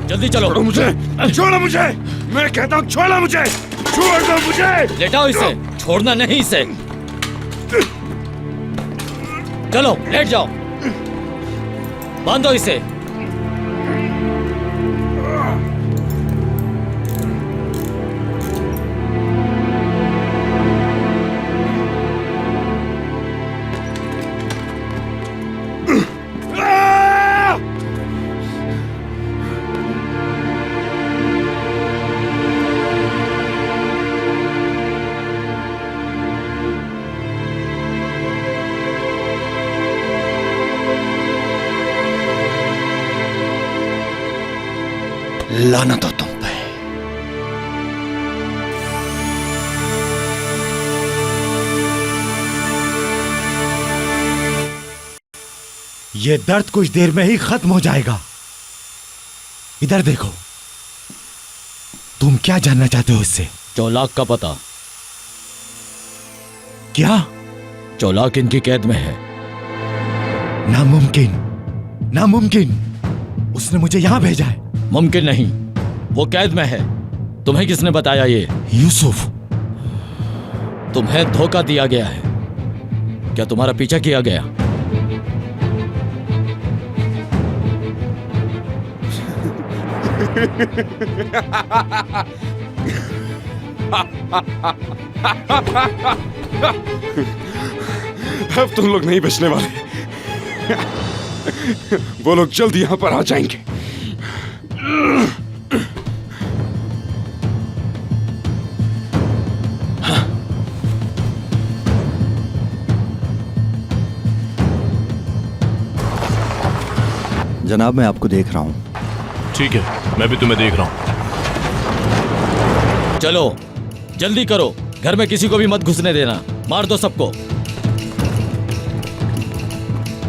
जल्दी चलो। छोड़ो मुझे, छोड़ो मुझे, मैं कहता हूँ छोड़ो मुझे, छोड़ दो मुझे। लेटाओ इसे, छोड़ना नहीं इसे। चलो लेट जाओ, बांधो इसे। लानत हो तुम पे। ये दर्द कुछ देर में ही खत्म हो जाएगा। इधर देखो, तुम क्या जानना चाहते हो इससे? चौलाक का पता। क्या? चौलाक इनकी कैद में है। नामुमकिन, नामुमकिन। उसने मुझे यहां भेजा है। मुमकिन नहीं, वो कैद में है। तुम्हें किसने बताया ये? यूसुफ। तुम्हें धोखा दिया गया है। क्या तुम्हारा पीछा किया गया? अब तुम लोग नहीं बचने वाले। वो लोग जल्द यहां पर आ जाएंगे। जनाब, मैं आपको देख रहा हूं। ठीक है, मैं भी तुम्हें देख रहा हूं। चलो जल्दी करो, घर में किसी को भी मत घुसने देना। मार दो सबको।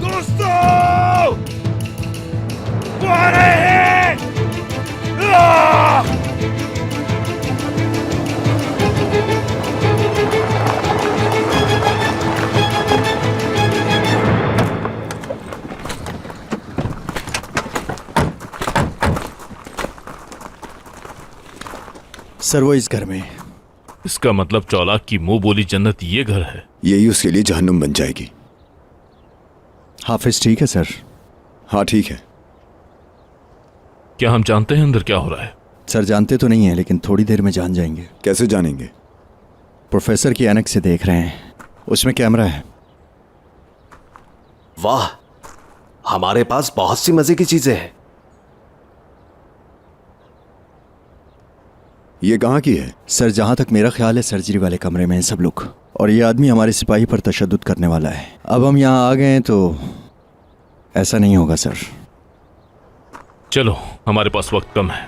दोस्तों, वो आ रहे हैं। सर, वो इस घर में। इसका मतलब चौलाक की मुंह बोली जन्नत ये घर है। यही उसके लिए जहन्नुम बन जाएगी। हाफिज ठीक है सर? हाँ ठीक है। क्या हम जानते हैं अंदर क्या हो रहा है? सर, जानते तो नहीं है, लेकिन थोड़ी देर में जान जाएंगे। कैसे जानेंगे? प्रोफेसर की ऐनक से देख रहे हैं, उसमें कैमरा है। वाह, हमारे पास बहुत सी मजे की चीजें हैं। ये कहाँ की है? सर, जहां तक मेरा ख्याल है सर्जरी वाले कमरे में हैं सब लोग, और ये आदमी हमारे सिपाही पर तशद्दुद करने वाला है। अब हम यहाँ आ गए हैं तो ऐसा नहीं होगा सर। चलो, हमारे पास वक्त कम है।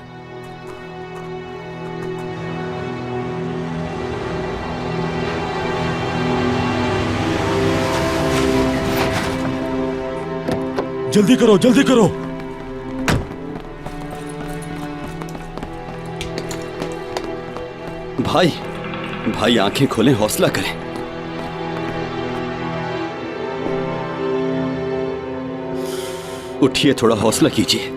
जल्दी करो, जल्दी करो। भाई आंखें खोलें, हौसला करें। उठिए, थोड़ा हौसला कीजिए।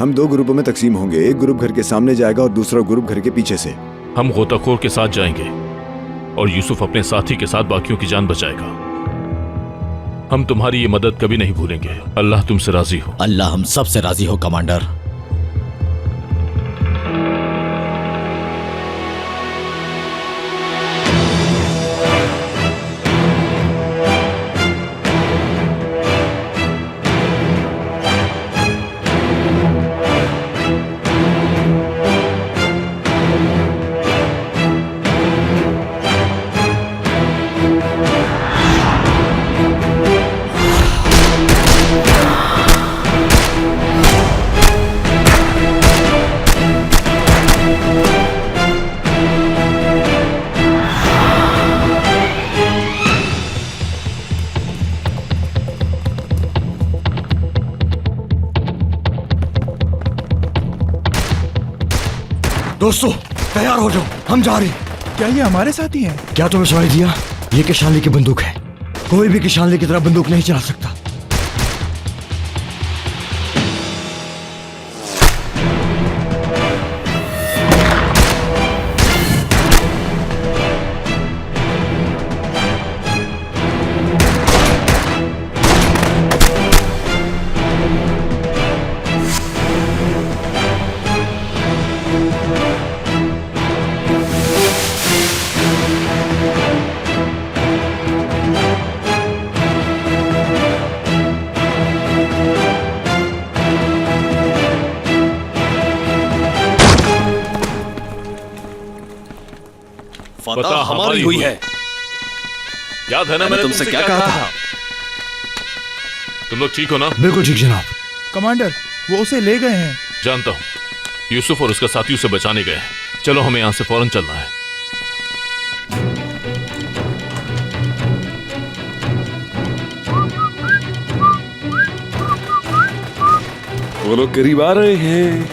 हम दो ग्रुपों में तकसीम होंगे। एक ग्रुप घर के सामने जाएगा और दूसरा ग्रुप घर के पीछे से। हम गोताखोर के साथ जाएंगे और यूसुफ अपने साथी के साथ बाकियों की जान बचाएगा। हम तुम्हारी ये मदद कभी नहीं भूलेंगे। अल्लाह तुमसे राजी हो। अल्लाह हम सब से राजी हो कमांडर। दोस्तों तैयार हो जाओ, हम जा रहे हैं। क्या ये हमारे साथ ही है? क्या तुम्हें सुनाई दिया? ये किशानली की बंदूक है। कोई भी किशानली की तरह बंदूक नहीं चला सकता। फतह हमारी हुई है। याद है ना मैंने तुमसे क्या कहा था? तुम लोग ठीक हो ना? बिल्कुल ठीक जनाब। कमांडर, वो उसे ले गए हैं। जानता हूँ, यूसुफ और उसका साथी उसे बचाने गए हैं। चलो हमें यहाँ से फौरन चलना है। वो लोग करीब आ रहे हैं।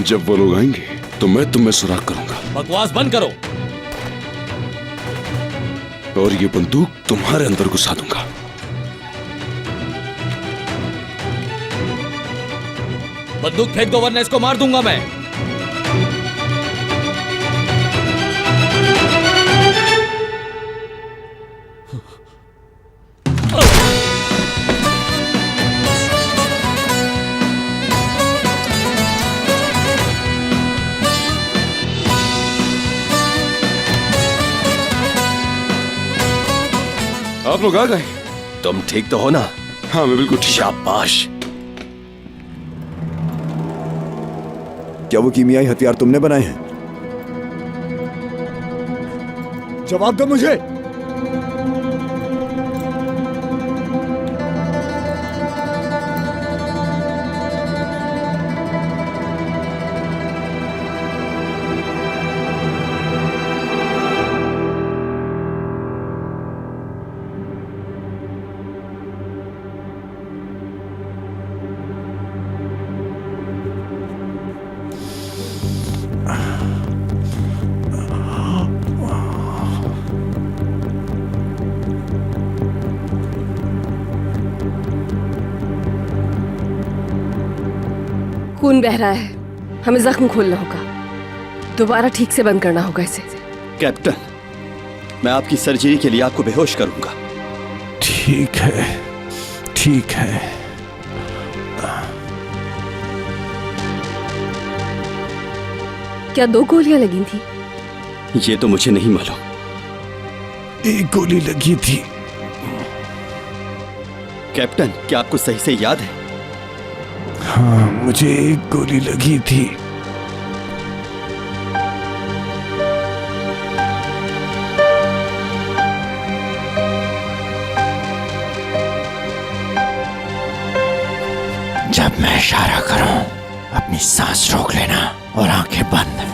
जब वो लोग आएंगे तो मैं तुम्हें सुराग करूंगा बकवास बंद करो। और ये बंदूक तुम्हारे अंदर घुसा दूंगा। बंदूक फेंक दो वरना इसको मार दूंगा मैं। आप लोग आ गए? तुम ठीक तो हो ना? हाँ, मैं बिल्कुल ठीक। शाबाश। क्या वो कीमियाई हथियार तुमने बनाए हैं? जवाब दो मुझे। खून बह रहा है, हमें जख्म खोलना होगा। दोबारा ठीक से बंद करना होगा इसे। कैप्टन, मैं आपकी सर्जरी के लिए आपको बेहोश करूंगा। ठीक है, ठीक है। क्या 2 गोलियां लगी थी? ये तो मुझे नहीं मालूम। एक गोली लगी थी। कैप्टन, क्या आपको सही से याद है? हाँ, मुझे एक गोली लगी थी। जब मैं इशारा करूं, अपनी सांस रोक लेना और आंखें बंद।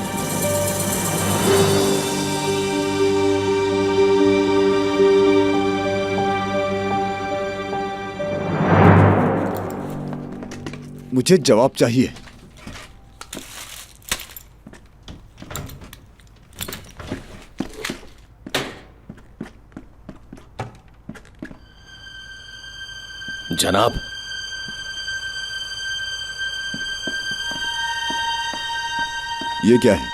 मुझे जवाब चाहिए। जनाब, ये क्या है?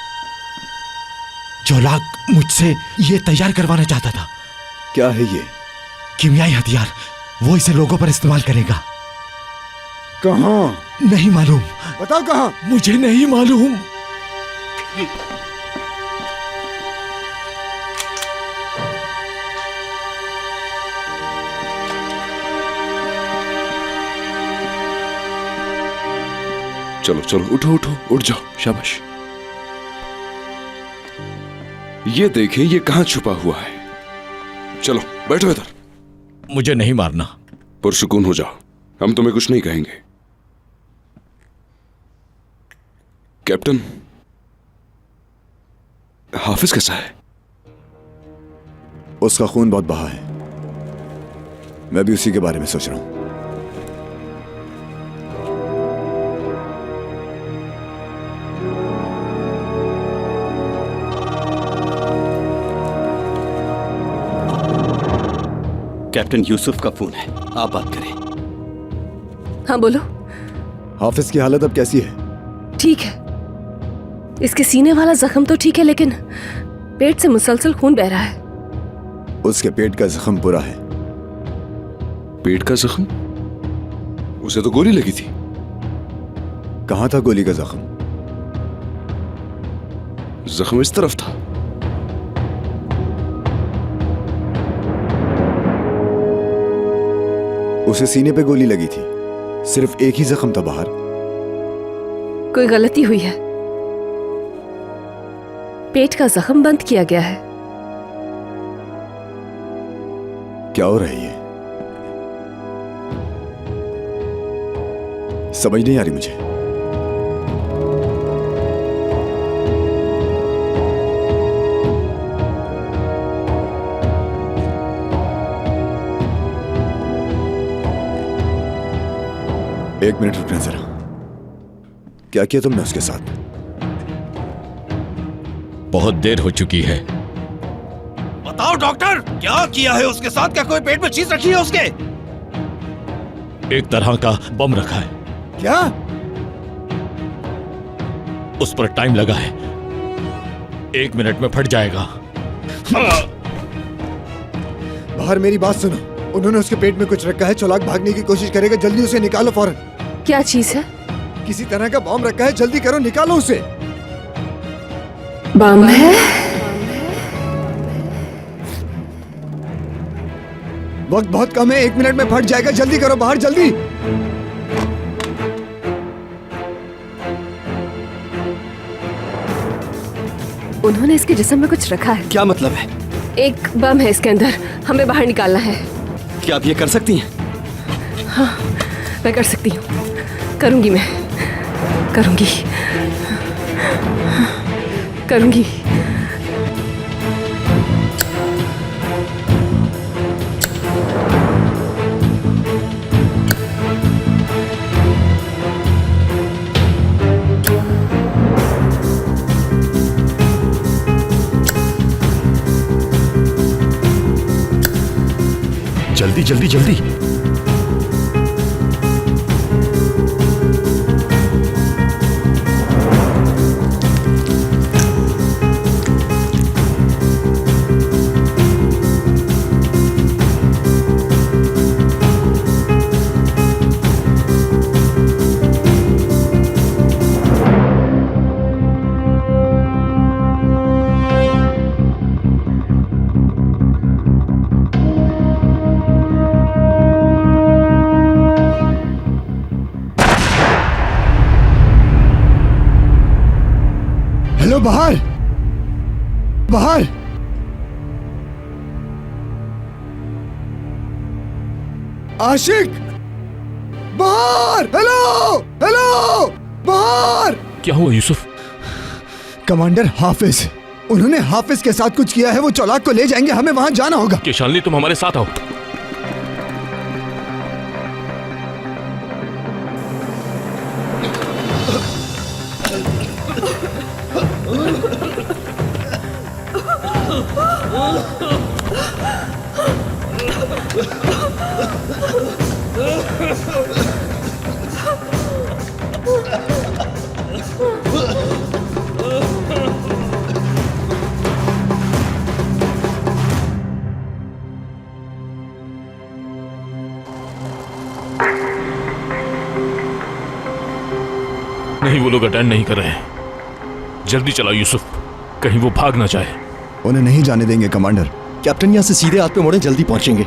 जोलाग मुझसे ये तैयार करवाना चाहता था। क्या है ये? कीमियाई हथियार। वो इसे लोगों पर इस्तेमाल करेगा। कहाँ? नहीं मालूम। बताओ कहाँ? मुझे नहीं मालूम। चलो चलो, उठो उठो, उठ जाओ। शाबाश। ये देखिए, ये कहां छुपा हुआ है। चलो बैठो इधर। मुझे नहीं मारना। पुरसुकून हो जाओ, हम तुम्हें कुछ नहीं कहेंगे। कैप्टन, हाफिज कैसा है? उसका खून बहुत बहा है। मैं भी उसी के बारे में सोच रहा हूं। कैप्टन यूसुफ का फोन है, आप बात करें। हाँ बोलो। हाफिज की हालत अब कैसी है? ठीक है, इसके सीने वाला जख्म तो ठीक है, लेकिन पेट से मुसलसल खून बह रहा है। उसके पेट का जख्म बुरा है। पेट का जख्म? उसे तो गोली लगी थी। कहां था गोली का जख्म? जख्म इस तरफ था। उसे सीने पे गोली लगी थी। सिर्फ एक ही जख्म था बाहर। कोई गलती हुई है। पेट का जख्म बंद किया गया है। क्या हो रहा है ये? समझ नहीं आ रही मुझे। एक मिनट रुकना जरा। क्या किया तुमने उसके साथ? बहुत देर हो चुकी है। बताओ डॉक्टर, क्या किया है उसके साथ? क्या कोई पेट में चीज रखी है उसके? एक तरह का बम रखा है। क्या? उस पर टाइम लगा है, 1 मिनट में फट जाएगा। बाहर मेरी बात सुनो। उन्होंने उसके पेट में कुछ रखा है। चालाक भागने की कोशिश करेगा। जल्दी उसे निकालो फौरन। क्या चीज है? किसी तरह का बॉम्ब रखा है। जल्दी करो, निकालो उसे। बम है? वक्त बहुत कम है, 1 मिनट में फट जाएगा। जल्दी करो, बाहर जल्दी। उन्होंने इसके जिस्म में कुछ रखा है। क्या मतलब है? एक बम है इसके अंदर, हमें बाहर निकालना है। क्या आप ये कर सकती हैं? मैं कर सकती हूँ, करूंगी, मैं करूंगी, करूंगी। जल्दी जल्दी जल्दी। हेलो, बाहर बाहर। आशिक, बाहर। हेलो हेलो, बाहर। क्या हुआ यूसुफ? कमांडर हाफिज, उन्होंने हाफिज के साथ कुछ किया है। वो चालाक को ले जाएंगे, हमें वहां जाना होगा। कि शालिनी तुम हमारे साथ आओ। नहीं, वो लोग अटेंड नहीं कर रहे हैं। जल्दी चलाओ यूसुफ, कहीं वो भाग ना जाए। उन्हें नहीं जाने देंगे कमांडर। कैप्टन यहाँ से सीधे हाथ पे मोड़े, जल्दी पहुंचेंगे।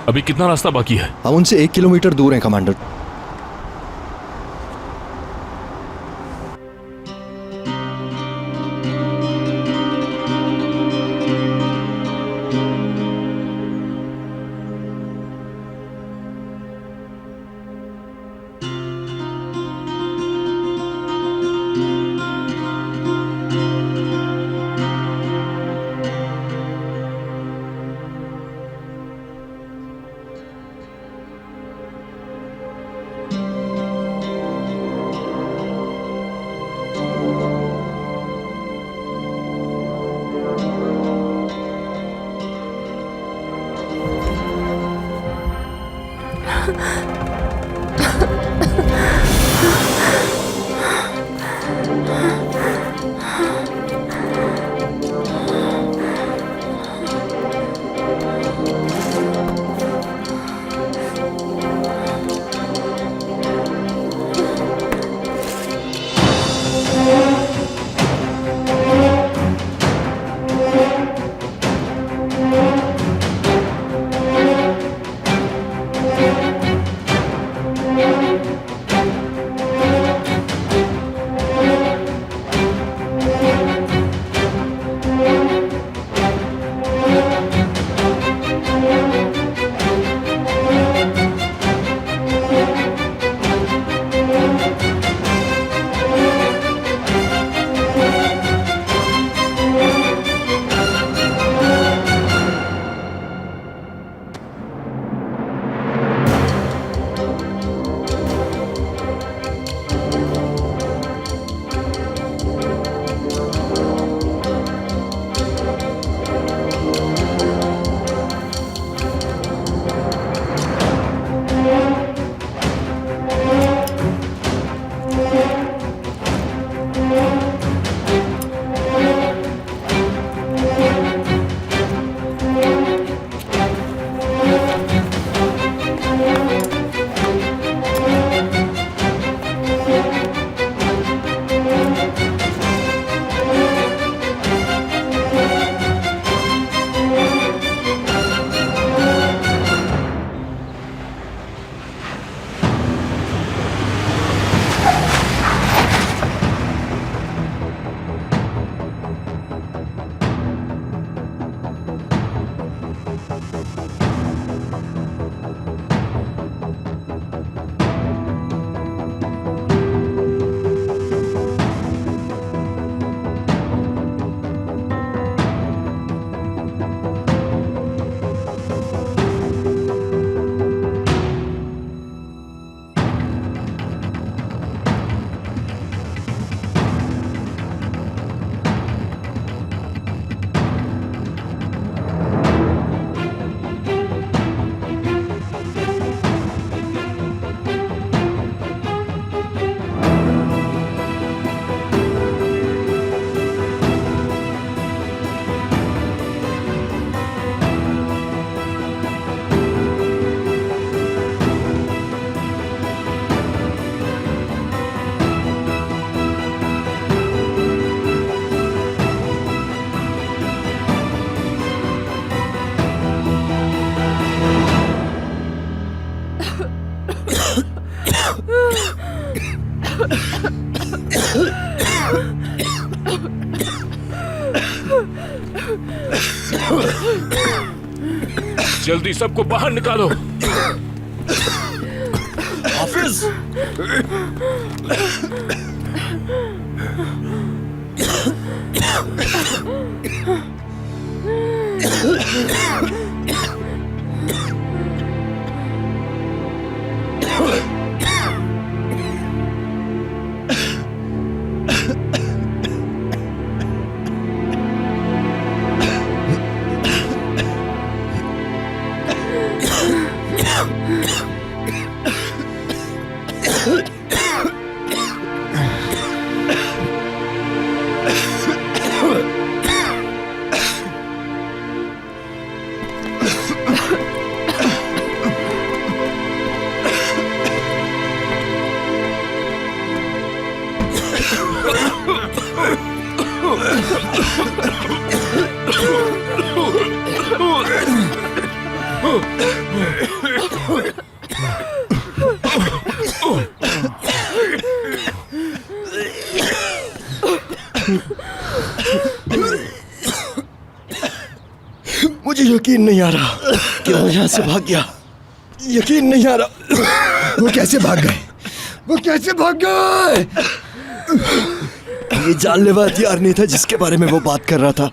अभी कितना रास्ता बाकी है? हम उनसे 1 किलोमीटर दूर हैं कमांडर। जल्दी सबको बाहर निकालो। हाफिज, मुझे यकीन नहीं आ रहा कि वो यहाँ से भाग गया। यकीन नहीं आ रहा। वो कैसे भाग गए? वो कैसे भाग गए? ये जानलेवा हथियार नहीं था जिसके बारे में वो बात कर रहा था।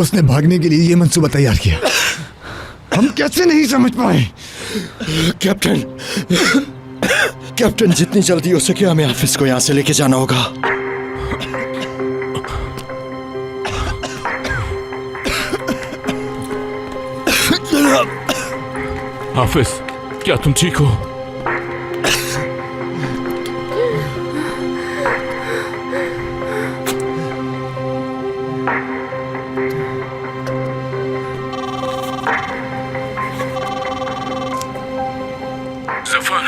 उसने भागने के लिए ये मंसूबा तैयार किया। हम कैसे नहीं समझ पाए? कैप्टन, कैप्टन जितनी जल्दी हो सके हमें हाफिज को यहाँ से लेके जाना होगा। हाफिज, क्या तुम ठीक हो? जफर।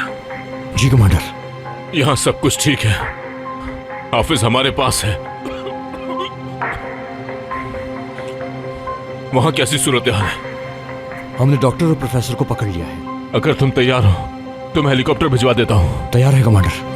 जी कमांडर। यहाँ सब कुछ ठीक है। हाफिज हमारे पास है। वहां कैसी सूरत हाल है? हमने डॉक्टर और प्रोफेसर को पकड़ लिया है। अगर तुम तैयार हो तो मैं हेलीकॉप्टर भिजवा देता हूँ। तैयार है कमांडर।